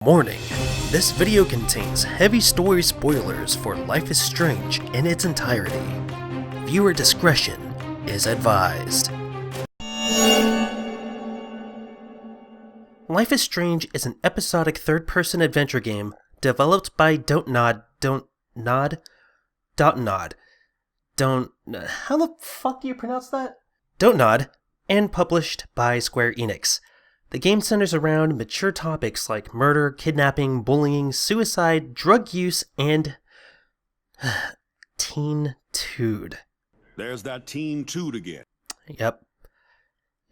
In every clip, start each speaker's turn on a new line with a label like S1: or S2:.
S1: Warning, this video contains heavy story spoilers for Life is Strange in its entirety. Viewer discretion is advised. Life is Strange is an episodic third-person adventure game developed by Dontnod, how the fuck do you pronounce that? Dontnod, and published by Square Enix. The game centers around mature topics like murder, kidnapping, bullying, suicide, drug use, and teen-tude.
S2: There's that teen-tude again.
S1: Yep.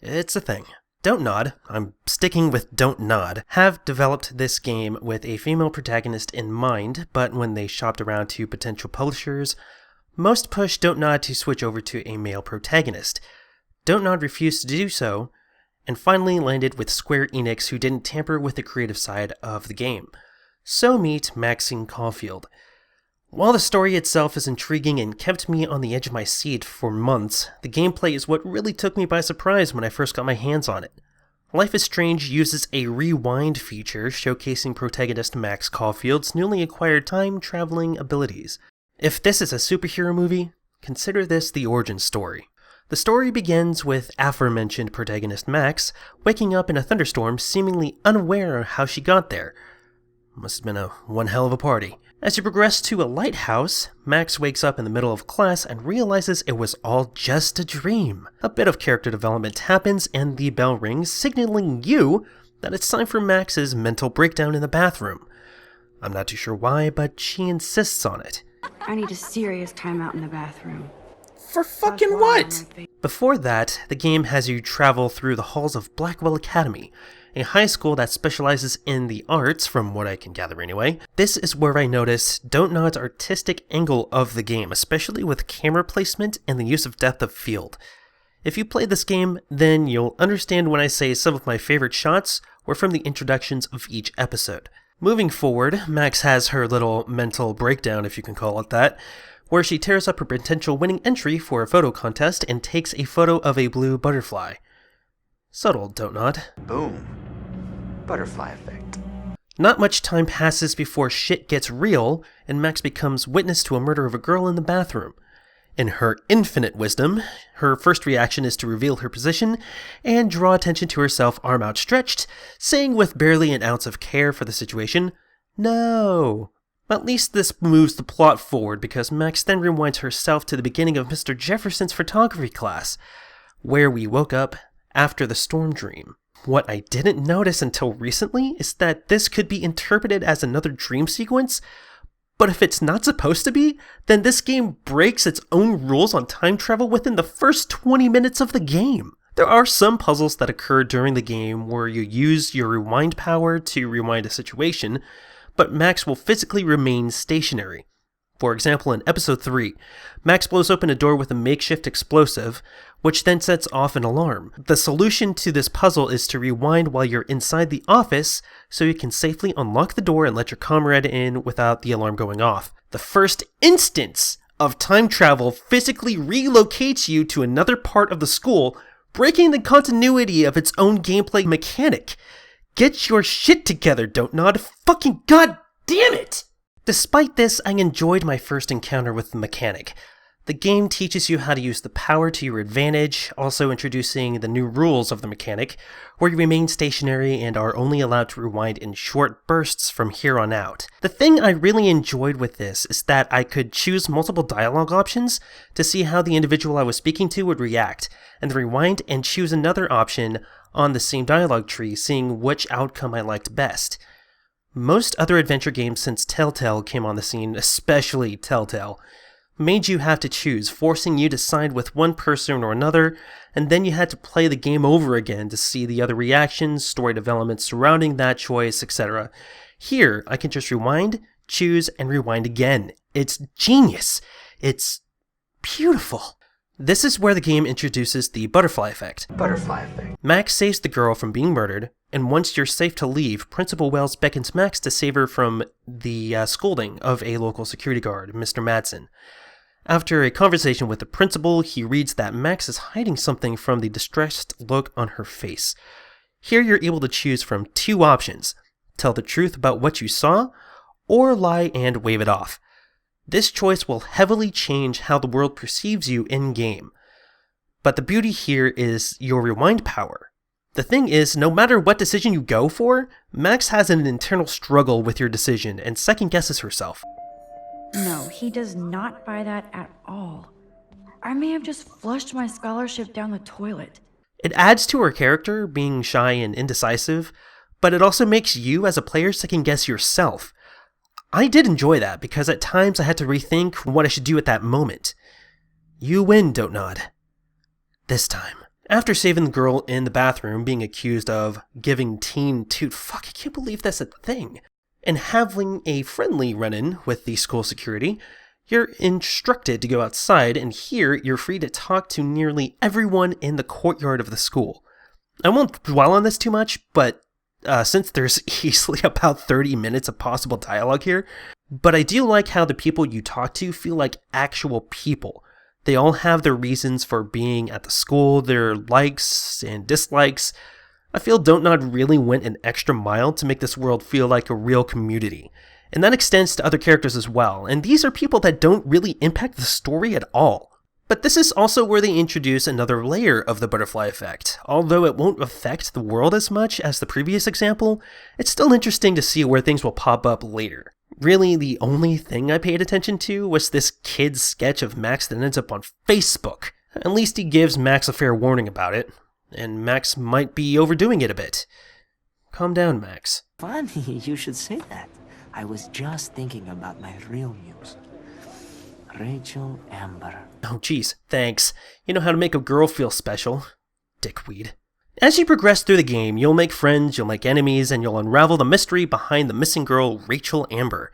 S1: It's a thing. Dontnod, I'm sticking with Dontnod, have developed this game with a female protagonist in mind, but when they shopped around to potential publishers, most pushed Dontnod to switch over to a male protagonist. Dontnod refused to do so, and finally landed with Square Enix, who didn't tamper with the creative side of the game. So meet Maxine Caulfield. While the story itself is intriguing and kept me on the edge of my seat for months, the gameplay is what really took me by surprise when I first got my hands on it. Life is Strange uses a rewind feature showcasing protagonist Max Caulfield's newly acquired time-traveling abilities. If this is a superhero movie, consider this the origin story. The story begins with aforementioned protagonist Max waking up in a thunderstorm, seemingly unaware of how she got there. Must have been one hell of a party. As you progress to a lighthouse, Max wakes up in the middle of class and realizes it was all just a dream. A bit of character development happens and the bell rings, signaling you that it's time for Max's mental breakdown in the bathroom. I'm not too sure why, but she insists on it.
S3: I need a serious timeout in the bathroom.
S1: For fucking what? Before that, the game has you travel through the halls of Blackwell Academy, a high school that specializes in the arts, from what I can gather anyway. This is where I noticed Dontnod's artistic angle of the game, especially with camera placement and the use of depth of field. If you play this game, then you'll understand when I say some of my favorite shots were from the introductions of each episode. Moving forward, Max has her little mental breakdown, if you can call it that, where she tears up her potential winning entry for a photo contest and takes a photo of a blue butterfly. Subtle, Dontnod.
S4: Boom. Butterfly effect.
S1: Not much time passes before shit gets real, and Max becomes witness to a murder of a girl in the bathroom. In her infinite wisdom, her first reaction is to reveal her position and draw attention to herself, arm outstretched, saying with barely an ounce of care for the situation, "No." At least this moves the plot forward, because Max then rewinds herself to the beginning of Mr. Jefferson's photography class, where we woke up after the storm dream. What I didn't notice until recently is that this could be interpreted as another dream sequence, but if it's not supposed to be, then this game breaks its own rules on time travel within the first 20 minutes of the game. There are some puzzles that occur during the game where you use your rewind power to rewind a situation, but Max will physically remain stationary. For example, in episode 3, Max blows open a door with a makeshift explosive, which then sets off an alarm. The solution to this puzzle is to rewind while you're inside the office, so you can safely unlock the door and let your comrade in without the alarm going off. The first instance of time travel physically relocates you to another part of the school, breaking the continuity of its own gameplay mechanic. Get your shit together, Dontnod. Fucking god damn it! Despite this, I enjoyed my first encounter with the mechanic. The game teaches you how to use the power to your advantage, also introducing the new rules of the mechanic, where you remain stationary and are only allowed to rewind in short bursts from here on out. The thing I really enjoyed with this is that I could choose multiple dialogue options to see how the individual I was speaking to would react, and then rewind and choose another option on the same dialogue tree, seeing which outcome I liked best. Most other adventure games since Telltale came on the scene, especially Telltale, made you have to choose, forcing you to side with one person or another, and then you had to play the game over again to see the other reactions, story development surrounding that choice, etc. Here, I can just rewind, choose, and rewind again. It's genius. It's beautiful. This is where the game introduces the butterfly effect.
S4: Butterfly effect.
S1: Max saves the girl from being murdered, and once you're safe to leave, Principal Wells beckons Max to save her from the scolding of a local security guard, Mr. Madsen. After a conversation with the principal, he reads that Max is hiding something from the distressed look on her face. Here you're able to choose from two options: tell the truth about what you saw, or lie and wave it off. This choice will heavily change how the world perceives you in-game. But the beauty here is your rewind power. The thing is, no matter what decision you go for, Max has an internal struggle with your decision and second guesses herself.
S3: No, he does not buy that at all. I may have just flushed my scholarship down the toilet.
S1: It adds to her character, being shy and indecisive, but it also makes you as a player second guess yourself. I did enjoy that because at times I had to rethink what I should do at that moment. You win, Don't Nod. This time. After saving the girl in the bathroom being accused of giving teen toot, fuck, I can't believe that's a thing, and having a friendly run-in with the school security, you're instructed to go outside, and here you're free to talk to nearly everyone in the courtyard of the school. I won't dwell on this too much, but since there's easily about 30 minutes of possible dialogue here, but I do like how the people you talk to feel like actual people. They all have their reasons for being at the school, their likes and dislikes. I feel Don't Nod really went an extra mile to make this world feel like a real community. And that extends to other characters as well, and these are people that don't really impact the story at all. But this is also where they introduce another layer of the butterfly effect. Although it won't affect the world as much as the previous example, it's still interesting to see where things will pop up later. Really, the only thing I paid attention to was this kid's sketch of Max that ends up on Facebook. At least he gives Max a fair warning about it, and Max might be overdoing it a bit. Calm down, Max.
S5: Funny you should say that. I was just thinking about my real muse, Rachel Amber.
S1: Oh geez, thanks. You know how to make a girl feel special. Dickweed. As you progress through the game, you'll make friends, you'll make enemies, and you'll unravel the mystery behind the missing girl, Rachel Amber,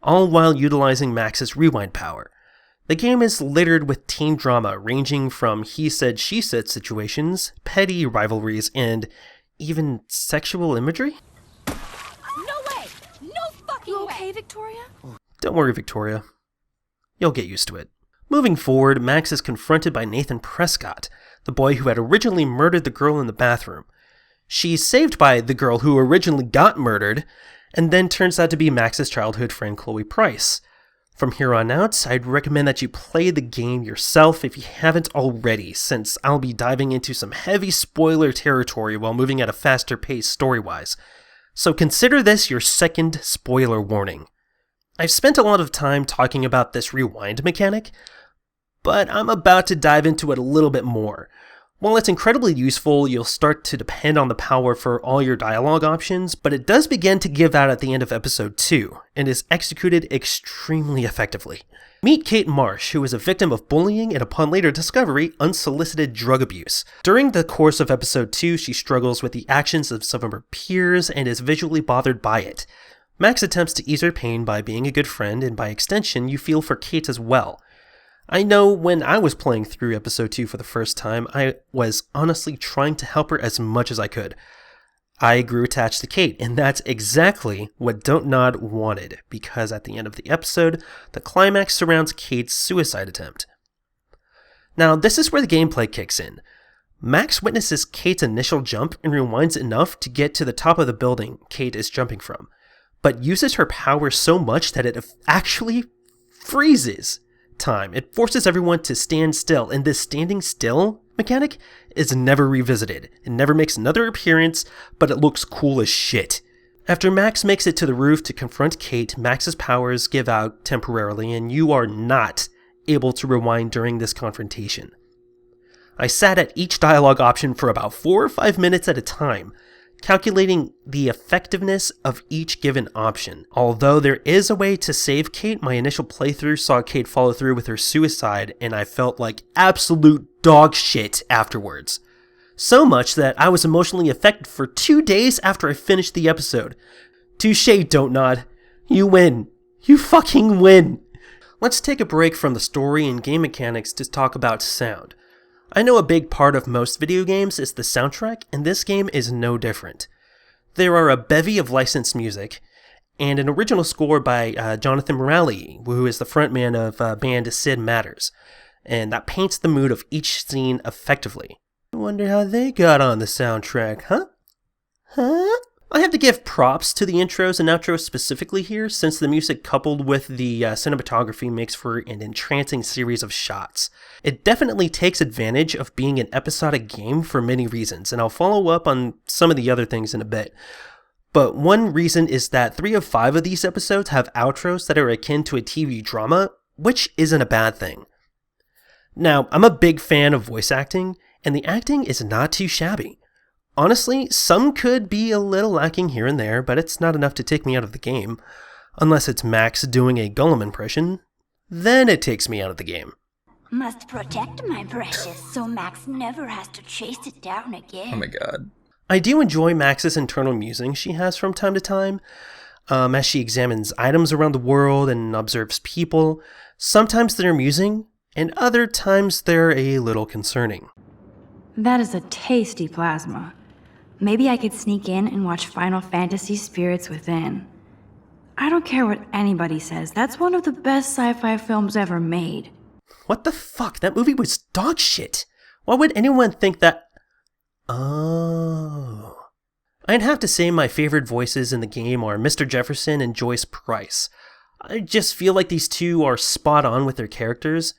S1: all while utilizing Max's rewind power. The game is littered with teen drama ranging from he said, she said situations, petty rivalries, and even sexual imagery?
S6: No way! No fucking way! You okay, Victoria?
S1: Don't worry, Victoria. You'll get used to it. Moving forward, Max is confronted by Nathan Prescott, the boy who had originally murdered the girl in the bathroom. She's saved by the girl who originally got murdered, and then turns out to be Max's childhood friend Chloe Price. From here on out, I'd recommend that you play the game yourself if you haven't already, since I'll be diving into some heavy spoiler territory while moving at a faster pace story-wise. So consider this your second spoiler warning. I've spent a lot of time talking about this rewind mechanic, but I'm about to dive into it a little bit more. While it's incredibly useful, you'll start to depend on the power for all your dialogue options, but it does begin to give out at the end of episode 2, and is executed extremely effectively. Meet Kate Marsh, who is a victim of bullying and upon later discovery, unsolicited drug abuse. During the course of episode 2, she struggles with the actions of some of her peers and is visually bothered by it. Max attempts to ease her pain by being a good friend, and by extension, you feel for Kate as well. I know when I was playing through episode 2 for the first time, I was honestly trying to help her as much as I could. I grew attached to Kate, and that's exactly what Don't Nod wanted, because at the end of the episode, the climax surrounds Kate's suicide attempt. Now, this is where the gameplay kicks in. Max witnesses Kate's initial jump and rewinds enough to get to the top of the building Kate is jumping from, but uses her power so much that it actually freezes time. It forces everyone to stand still, and this standing still mechanic is never revisited. It never makes another appearance, but it looks cool as shit. After Max makes it to the roof to confront Kate, Max's powers give out temporarily, and you are not able to rewind during this confrontation. I sat at each dialogue option for about 4 or 5 minutes at a time, calculating the effectiveness of each given option. Although there is a way to save Kate, my initial playthrough saw Kate follow through with her suicide, and I felt like absolute dog shit afterwards. So much that I was emotionally affected for 2 days after I finished the episode. Touché, Don't Nod. You win. You fucking win. Let's take a break from the story and game mechanics to talk about sound. I know a big part of most video games is the soundtrack, and this game is no different. There are a bevy of licensed music, and an original score by Jonathan Morelli, who is the frontman of band Sid Matters, and that paints the mood of each scene effectively. I wonder how they got on the soundtrack, huh? I have to give props to the intros and outros specifically here, since the music coupled with the cinematography makes for an entrancing series of shots. It definitely takes advantage of being an episodic game for many reasons, and I'll follow up on some of the other things in a bit. But one reason is that 3 of 5 of these episodes have outros that are akin to a TV drama, which isn't a bad thing. Now, I'm a big fan of voice acting, and the acting is not too shabby. Honestly, some could be a little lacking here and there, but it's not enough to take me out of the game. Unless it's Max doing a Gollum impression, then it takes me out of the game.
S7: Must protect my precious so Max never has to chase it down again.
S8: Oh my god.
S1: I do enjoy Max's internal musings she has from time to time, as she examines items around the world and observes people. Sometimes they're amusing, and other times they're a little concerning.
S3: That is a tasty plasma. Maybe I could sneak in and watch Final Fantasy Spirits Within. I don't care what anybody says, that's one of the best sci-fi films ever made.
S1: What the fuck? That movie was dog shit. Why would anyone think that? Oh. I'd have to say my favorite voices in the game are Mr. Jefferson and Joyce Price. I just feel like these two are spot on with their characters.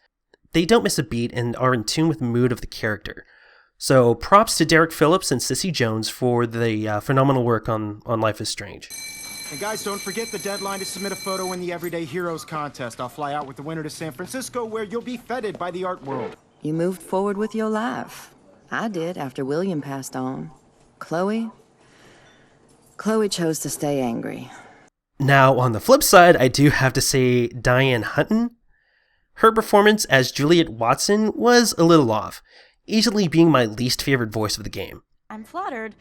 S1: They don't miss a beat and are in tune with the mood of the character. So props to Derek Phillips and Cissy Jones for the phenomenal work on Life is Strange.
S9: And guys, don't forget the deadline to submit a photo in the Everyday Heroes contest. I'll fly out with the winner to San Francisco, where you'll be feted by the art world.
S10: You moved forward with your life. I did after William passed on. Chloe chose to stay angry.
S1: Now, on the flip side, I do have to say Diane Hutton. Her performance as Juliet Watson was a little off, easily being my least favorite voice of the game.
S6: I'm flattered.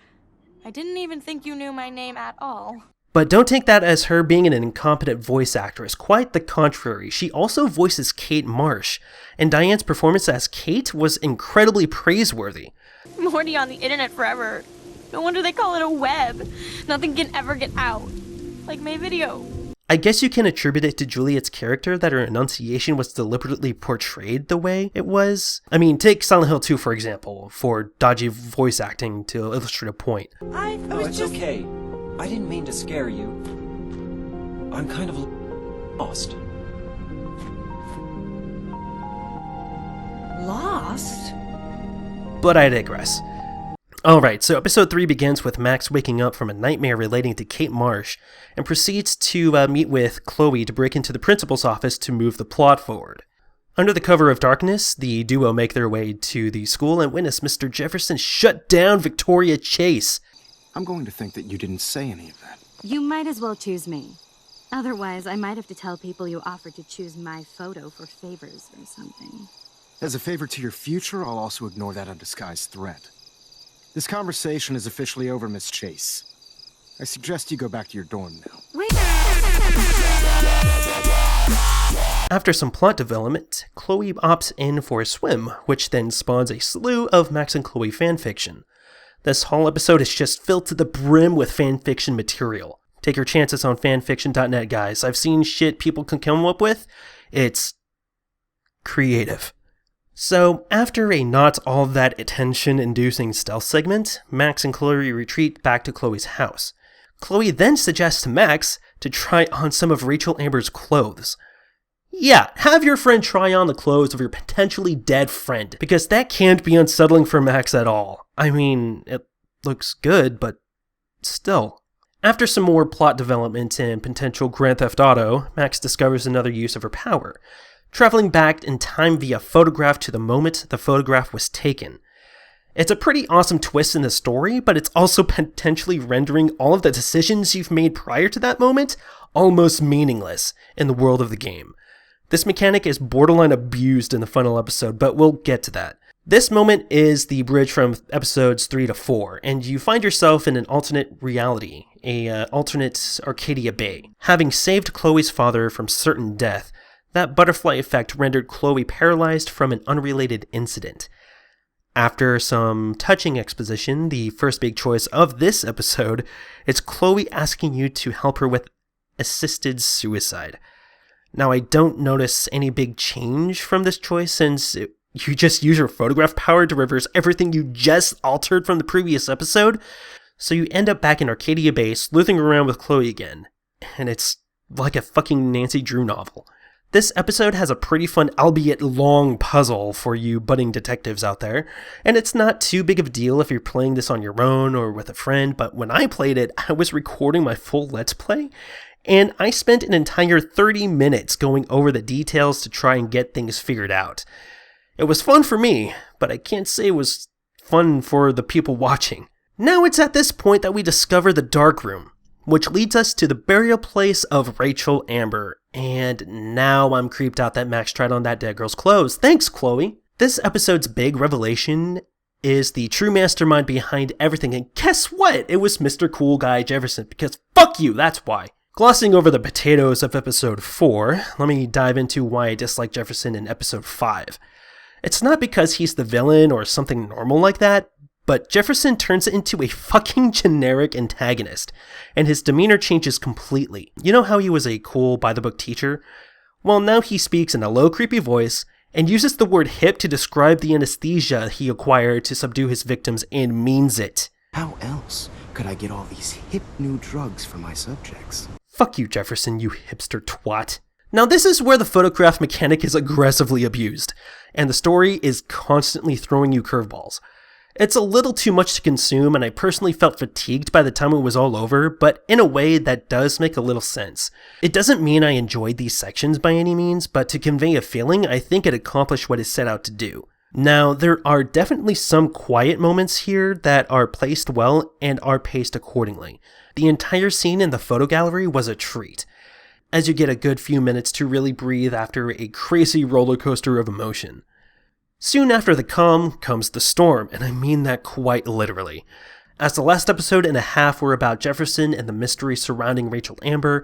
S6: I didn't even think you knew my name at all.
S1: But don't take that as her being an incompetent voice actress. Quite the contrary. She also voices Kate Marsh, and Diane's performance as Kate was incredibly praiseworthy.
S6: Morty on the internet forever. No wonder they call it a web. Nothing can ever get out. Like my video.
S1: I guess you can attribute it to Juliet's character that her enunciation was deliberately portrayed the way it was. I mean, take Silent Hill 2 for example, for dodgy voice acting to illustrate a point.
S11: It's okay. I didn't mean to scare you. I'm kind of lost.
S10: Lost?
S1: But I digress. Alright, so episode 3 begins with Max waking up from a nightmare relating to Kate Marsh and proceeds to meet with Chloe to break into the principal's office to move the plot forward. Under the cover of darkness, the duo make their way to the school and witness Mr. Jefferson shut down Victoria Chase.
S9: I'm going to think that you didn't say any of that.
S12: You might as well choose me. Otherwise, I might have to tell people you offered to choose my photo for favors or something.
S9: As a favor to your future, I'll also ignore that undisguised threat. This conversation is officially over, Miss Chase. I suggest you go back to your dorm now.
S12: Wait.
S1: After some plot development, Chloe opts in for a swim, which then spawns a slew of Max and Chloe fanfiction. This whole episode is just filled to the brim with fanfiction material. Take your chances on fanfiction.net, guys. I've seen shit people can come up with. It's creative. So, after a not all that attention-inducing stealth segment, Max and Chloe retreat back to Chloe's house. Chloe then suggests to Max to try on some of Rachel Amber's clothes. Yeah, have your friend try on the clothes of your potentially dead friend, because that can't be unsettling for Max at all. I mean, it looks good, but still. After some more plot development and potential Grand Theft Auto, Max discovers another use of her power, traveling back in time via photograph to the moment the photograph was taken. It's a pretty awesome twist in the story, but it's also potentially rendering all of the decisions you've made prior to that moment almost meaningless in the world of the game. This mechanic is borderline abused in the final episode, but we'll get to that. This moment is the bridge from episodes 3 to 4, and you find yourself in an alternate reality, alternate Arcadia Bay. Having saved Chloe's father from certain death, that butterfly effect rendered Chloe paralyzed from an unrelated incident. After some touching exposition, the first big choice of this episode is Chloe asking you to help her with assisted suicide. Now, I don't notice any big change from this choice since you just use your photograph power to reverse everything you just altered from the previous episode. So you end up back in Arcadia Bay sleuthing around with Chloe again, and it's like a fucking Nancy Drew novel. This episode has a pretty fun, albeit long, puzzle for you budding detectives out there, and it's not too big of a deal if you're playing this on your own or with a friend, but when I played it, I was recording my full Let's Play, and I spent an entire 30 minutes going over the details to try and get things figured out. It was fun for me, but I can't say it was fun for the people watching. Now it's at this point that we discover the dark room, which leads us to the burial place of Rachel Amber. And now I'm creeped out that Max tried on that dead girl's clothes. Thanks, Chloe! This episode's big revelation is the true mastermind behind everything, and guess what? It was Mr. Cool Guy Jefferson, because fuck you, that's why. Glossing over the potatoes of episode 4, let me dive into why I dislike Jefferson in episode 5. It's not because he's the villain or something normal like that, but Jefferson turns into a fucking generic antagonist, and his demeanor changes completely. You know how he was a cool, by-the-book teacher? Well, now he speaks in a low, creepy voice, and uses the word hip to describe the anesthesia he acquired to subdue his victims, and means it.
S9: How else could I get all these hip new drugs for my subjects?
S1: Fuck you, Jefferson, you hipster twat. Now this is where the photograph mechanic is aggressively abused, and the story is constantly throwing you curveballs. It's a little too much to consume, and I personally felt fatigued by the time it was all over, but in a way that does make a little sense. It doesn't mean I enjoyed these sections by any means, but to convey a feeling, I think it accomplished what it set out to do. Now, there are definitely some quiet moments here that are placed well and are paced accordingly. The entire scene in the photo gallery was a treat, as you get a good few minutes to really breathe after a crazy roller coaster of emotion. Soon after the calm comes the storm, and I mean that quite literally. As the last episode and a half were about Jefferson and the mystery surrounding Rachel Amber,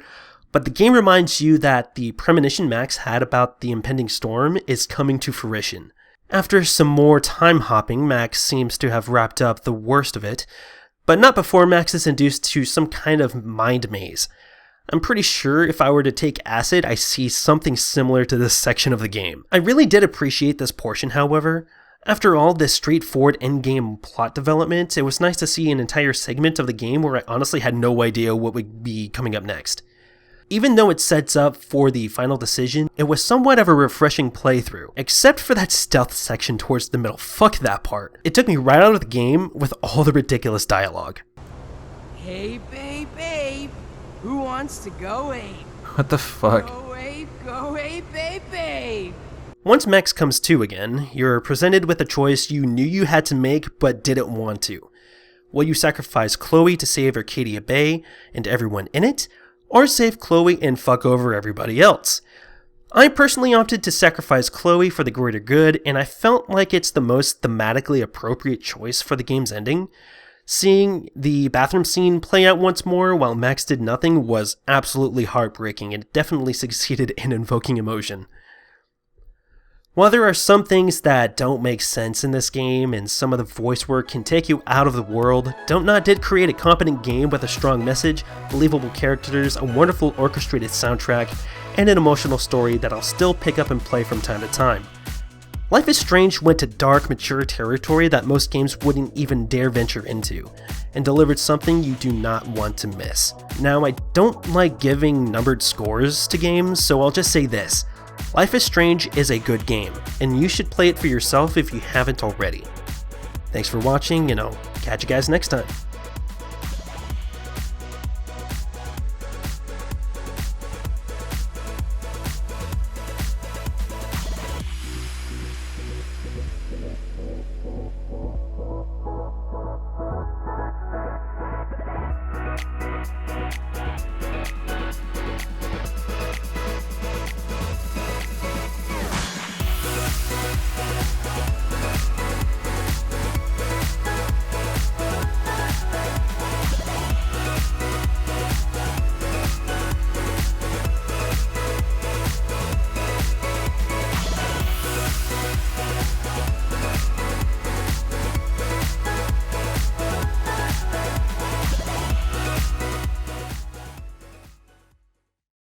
S1: but the game reminds you that the premonition Max had about the impending storm is coming to fruition. After some more time hopping, Max seems to have wrapped up the worst of it, but not before Max is induced to some kind of mind maze. I'm pretty sure if I were to take acid, I see something similar to this section of the game. I really did appreciate this portion, however. After all this straightforward endgame plot development, it was nice to see an entire segment of the game where I honestly had no idea what would be coming up next. Even though it sets up for the final decision, it was somewhat of a refreshing playthrough, except for that stealth section towards the middle. Fuck that part. It took me right out of the game with all the ridiculous dialogue.
S8: Hey babe, babe. Who wants to go ape?
S13: What the fuck?
S8: Go ape, babe, babe.
S1: Once Max comes to again, you're presented with a choice you knew you had to make but didn't want to. Will you sacrifice Chloe to save Arcadia Bay and everyone in it, or save Chloe and fuck over everybody else? I personally opted to sacrifice Chloe for the greater good, and I felt like it's the most thematically appropriate choice for the game's ending. Seeing the bathroom scene play out once more while Max did nothing was absolutely heartbreaking, and it definitely succeeded in invoking emotion. While there are some things that don't make sense in this game, and some of the voice work can take you out of the world, Don't Nod did create a competent game with a strong message, believable characters, a wonderful orchestrated soundtrack, and an emotional story that I'll still pick up and play from time to time. Life is Strange went to dark, mature territory that most games wouldn't even dare venture into, and delivered something you do not want to miss. Now, I don't like giving numbered scores to games, so I'll just say this. Life is Strange is a good game, and you should play it for yourself if you haven't already. Thanks for watching, and I'll catch you guys next time.